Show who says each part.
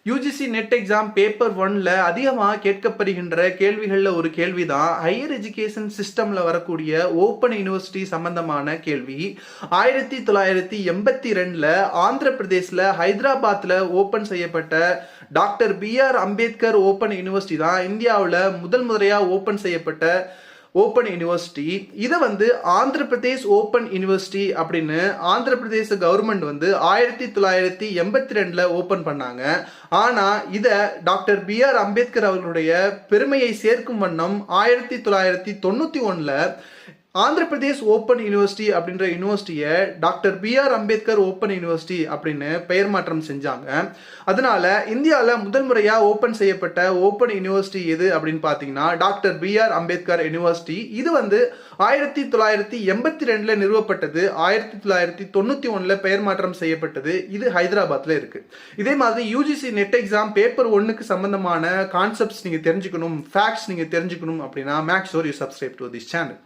Speaker 1: UGC net exam paper 1ல அதிகமாக கேட்கப்படுகின்ற கேள்விகளில் ஒரு கேள்வி தான் ஹையர் எஜுகேஷன் சிஸ்டம்ல வரக்கூடிய ஓப்பன் யூனிவர்சிட்டி சம்பந்தமான கேள்வி. 1982ல ஆந்திர பிரதேசில் ஹைதராபாத்தில் ஓப்பன் செய்யப்பட்ட doctor BR Ambedkar open university தான் இந்தியாவில் முதல் முறையாக ஓப்பன் செய்யப்பட்ட ஓப்பன் யூனிவர்சிட்டி. இதை ஆந்திர பிரதேஷ் ஓப்பன் யூனிவர்சிட்டி அப்படின்னு ஆந்திர பிரதேச கவர்மெண்ட் 1982ல ஓப்பன் பண்ணாங்க. ஆனா இதை டாக்டர் BR அம்பேத்கர் அவர்களுடைய பெருமையை சேர்க்கும் வண்ணம் 1991ல ஆந்திர பிரதேஷ் ஓப்பன் யூனிவர்சிட்டி அப்படின்ற யூனிவர்சிட்டியை doctor BR Ambedkar open university அப்படின்னு பெயர் மாற்றம் செஞ்சாங்க. அதனால இந்தியாவில் முதல் முறையாக ஓப்பன் செய்யப்பட்ட ஓப்பன் யூனிவர்சிட்டி எது அப்படின்னு பார்த்தீங்கன்னா டாக்டர் BR அம்பேத்கர் யூனிவர்சிட்டி. இது 1982ல நிறுவப்பட்டது. 1991ல பெயர் மாற்றம் செய்யப்பட்டது. இது ஹைதராபாத்ல இருக்கு. இதே மாதிரி யூஜிசி நெட் எக்ஸாம் பேப்பர் 1க்கு சம்பந்தமான கான்செப்ட்ஸ் நீங்க தெரிஞ்சுக்கணும், ஃபேக்ட்ஸ் நீங்க தெரிஞ்சுக்கணும் அப்படின்னா make sure you subscribe to this channel.